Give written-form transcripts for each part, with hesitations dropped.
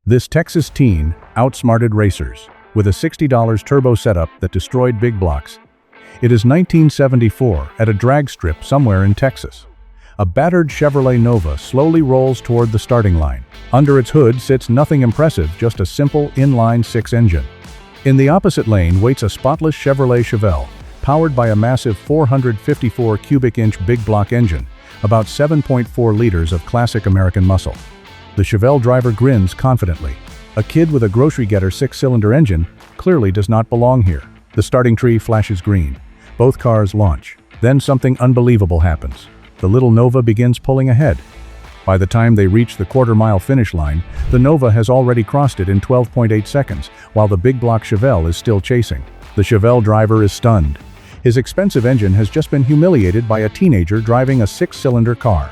This Texas teen outsmarted racers with a $60 turbo setup that destroyed big blocks. It is 1974 at a drag strip somewhere in Texas. A battered Chevrolet Nova slowly rolls toward the starting line. Under its hood sits nothing impressive, just a simple inline-six engine. In the opposite lane waits a spotless Chevrolet Chevelle, powered by a massive 454 cubic inch big block engine, about 7.4 liters of classic American muscle. The Chevelle driver grins confidently. A kid with a grocery getter six-cylinder engine clearly does not belong here. The starting tree flashes green. Both cars launch. Then something unbelievable happens. The little Nova begins pulling ahead. By the time they reach the quarter-mile finish line, the Nova has already crossed it in 12.8 seconds, while the big block Chevelle is still chasing. The Chevelle driver is stunned. His expensive engine has just been humiliated by a teenager driving a six-cylinder car.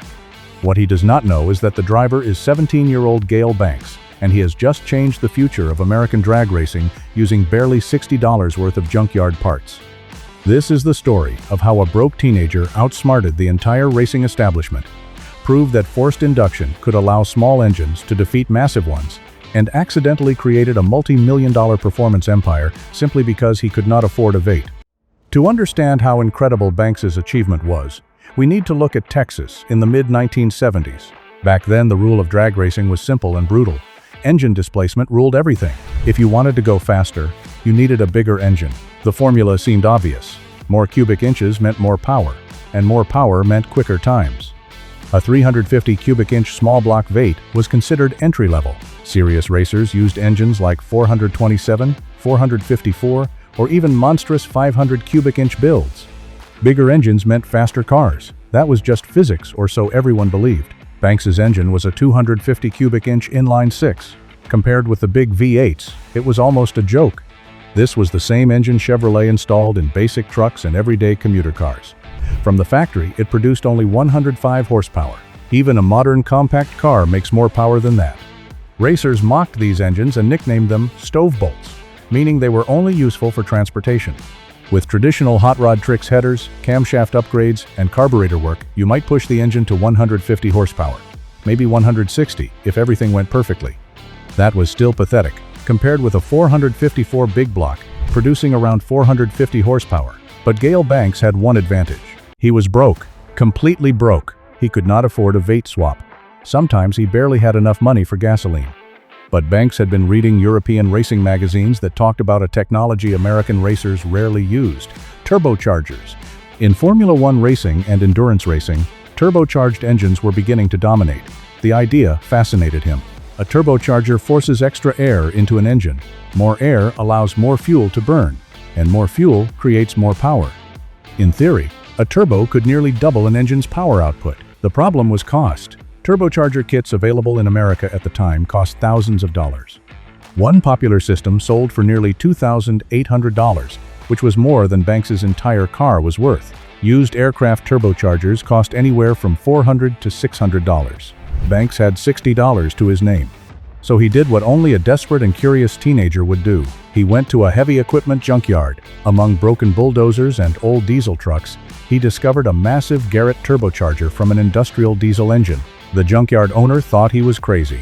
What he does not know is that the driver is 17-year-old Gale Banks, and he has just changed the future of American drag racing using barely $60 worth of junkyard parts. This is the story of how a broke teenager outsmarted the entire racing establishment, proved that forced induction could allow small engines to defeat massive ones, and accidentally created a multi-million-dollar performance empire simply because he could not afford a V8. To understand how incredible Banks's achievement was, we need to look at Texas in the mid-1970s. Back then, the rule of drag racing was simple and brutal. Engine displacement ruled everything. If you wanted to go faster, you needed a bigger engine. The formula seemed obvious. More cubic inches meant more power, and more power meant quicker times. A 350 cubic inch small block V8 was considered entry-level. Serious racers used engines like 427, 454, or even monstrous 500 cubic inch builds. Bigger engines meant faster cars. That was just physics, or so everyone believed. Banks's engine was a 250 cubic inch inline-six. Compared with the big V8s, it was almost a joke. This was the same engine Chevrolet installed in basic trucks and everyday commuter cars. From the factory, it produced only 105 horsepower. Even a modern compact car makes more power than that. Racers mocked these engines and nicknamed them stove bolts, meaning they were only useful for transportation. With traditional hot rod tricks headers, camshaft upgrades, and carburetor work, you might push the engine to 150 horsepower, maybe 160 if everything went perfectly. That was still pathetic, compared with a 454 big block, producing around 450 horsepower. But Gale Banks had one advantage. He was broke, completely broke. He could not afford a V8 swap. Sometimes he barely had enough money for gasoline. But Banks had been reading European racing magazines that talked about a technology American racers rarely used: turbochargers. In Formula One racing and endurance racing, turbocharged engines were beginning to dominate. The idea fascinated him. A turbocharger forces extra air into an engine. More air allows more fuel to burn, and more fuel creates more power. In theory, a turbo could nearly double an engine's power output. The problem was cost. Turbocharger kits available in America at the time cost thousands of dollars. One popular system sold for nearly $2,800, which was more than Banks's entire car was worth. Used aircraft turbochargers cost anywhere from $400 to $600. Banks had $60 to his name. So he did what only a desperate and curious teenager would do. He went to a heavy equipment junkyard. Among broken bulldozers and old diesel trucks, he discovered a massive Garrett turbocharger from an industrial diesel engine. The junkyard owner thought he was crazy.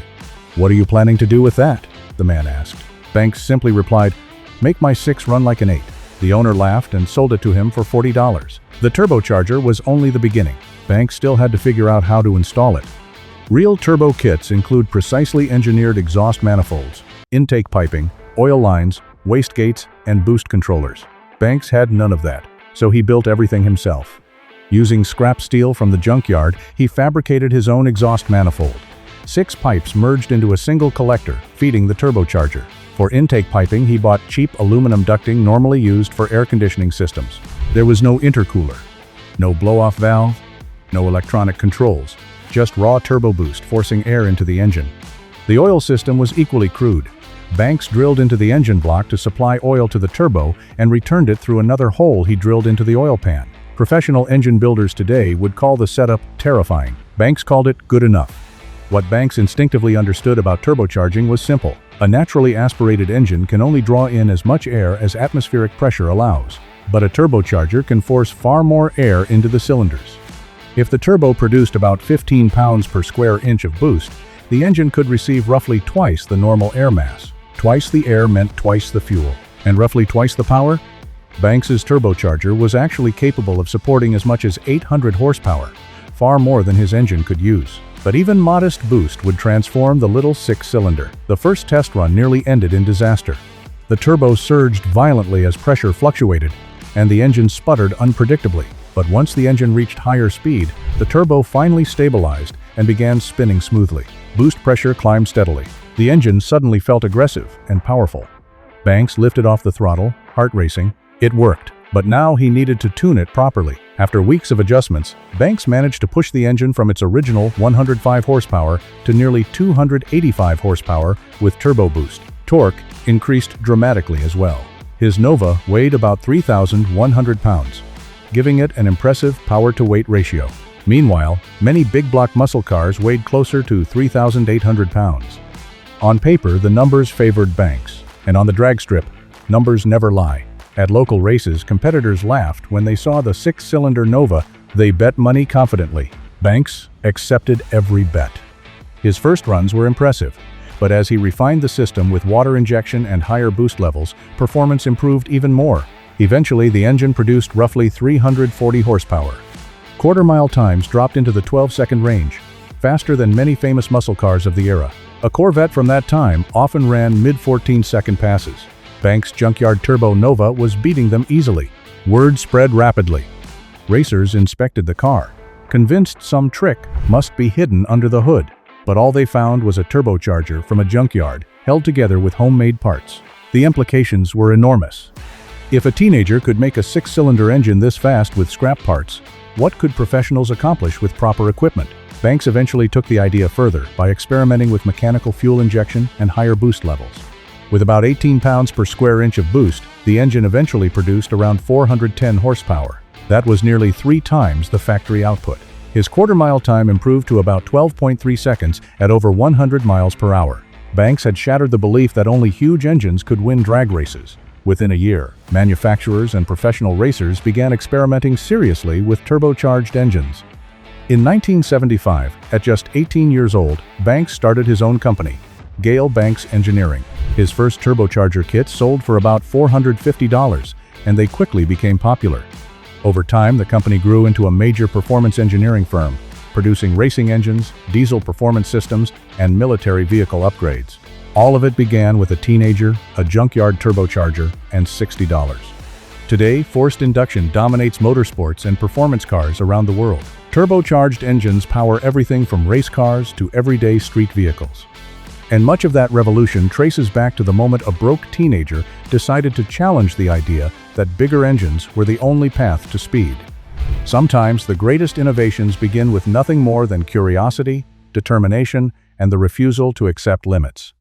"What are you planning to do with that?" the man asked. Banks simply replied, "Make my 6 run like an 8. The owner laughed and sold it to him for $40. The turbocharger was only the beginning. Banks still had to figure out how to install it. Real turbo kits include precisely engineered exhaust manifolds, intake piping, oil lines, wastegates, and boost controllers. Banks had none of that, so he built everything himself. Using scrap steel from the junkyard, he fabricated his own exhaust manifold. 6 pipes merged into a single collector, feeding the turbocharger. For intake piping, he bought cheap aluminum ducting normally used for air conditioning systems. There was no intercooler, no blow-off valve, no electronic controls, just raw turbo boost forcing air into the engine. The oil system was equally crude. Banks drilled into the engine block to supply oil to the turbo and returned it through another hole he drilled into the oil pan. Professional engine builders today would call the setup terrifying. Banks called it good enough. What Banks instinctively understood about turbocharging was simple. A naturally aspirated engine can only draw in as much air as atmospheric pressure allows, but a turbocharger can force far more air into the cylinders. If the turbo produced about 15 pounds per square inch of boost, the engine could receive roughly twice the normal air mass. Twice the air meant twice the fuel. And roughly twice the power? Banks's turbocharger was actually capable of supporting as much as 800 horsepower, far more than his engine could use. But even modest boost would transform the little six-cylinder. The first test run nearly ended in disaster. The turbo surged violently as pressure fluctuated, and the engine sputtered unpredictably. But once the engine reached higher speed, the turbo finally stabilized and began spinning smoothly. Boost pressure climbed steadily. The engine suddenly felt aggressive and powerful. Banks lifted off the throttle, heart racing. It worked, but now he needed to tune it properly. After weeks of adjustments, Banks managed to push the engine from its original 105 horsepower to nearly 285 horsepower with turbo boost. Torque increased dramatically as well. His Nova weighed about 3,100 pounds, giving it an impressive power-to-weight ratio. Meanwhile, many big block muscle cars weighed closer to 3,800 pounds. On paper, the numbers favored Banks, and on the drag strip, numbers never lie. At local races, competitors laughed when they saw the six-cylinder Nova. They bet money confidently. Banks accepted every bet. His first runs were impressive, but as he refined the system with water injection and higher boost levels, performance improved even more. Eventually, the engine produced roughly 340 horsepower. Quarter-mile times dropped into the 12-second range, faster than many famous muscle cars of the era. A Corvette from that time often ran mid-14-second passes. Banks' Junkyard Turbo Nova was beating them easily. Word spread rapidly. Racers inspected the car, convinced some trick must be hidden under the hood. But all they found was a turbocharger from a junkyard, held together with homemade parts. The implications were enormous. If a teenager could make a six-cylinder engine this fast with scrap parts, what could professionals accomplish with proper equipment? Banks eventually took the idea further by experimenting with mechanical fuel injection and higher boost levels. With about 18 pounds per square inch of boost, the engine eventually produced around 410 horsepower. That was nearly 3 times the factory output. His quarter-mile time improved to about 12.3 seconds at over 100 miles per hour. Banks had shattered the belief that only huge engines could win drag races. Within a year, manufacturers and professional racers began experimenting seriously with turbocharged engines. In 1975, at just 18 years old, Banks started his own company, Gale Banks Engineering. His first turbocharger kits sold for about $450, and they quickly became popular. Over time, the company grew into a major performance engineering firm, producing racing engines, diesel performance systems, and military vehicle upgrades. All of it began with a teenager, a junkyard turbocharger, and $60. Today, forced induction dominates motorsports and performance cars around the world. Turbocharged engines power everything from race cars to everyday street vehicles. And much of that revolution traces back to the moment a broke teenager decided to challenge the idea that bigger engines were the only path to speed. Sometimes the greatest innovations begin with nothing more than curiosity, determination, and the refusal to accept limits.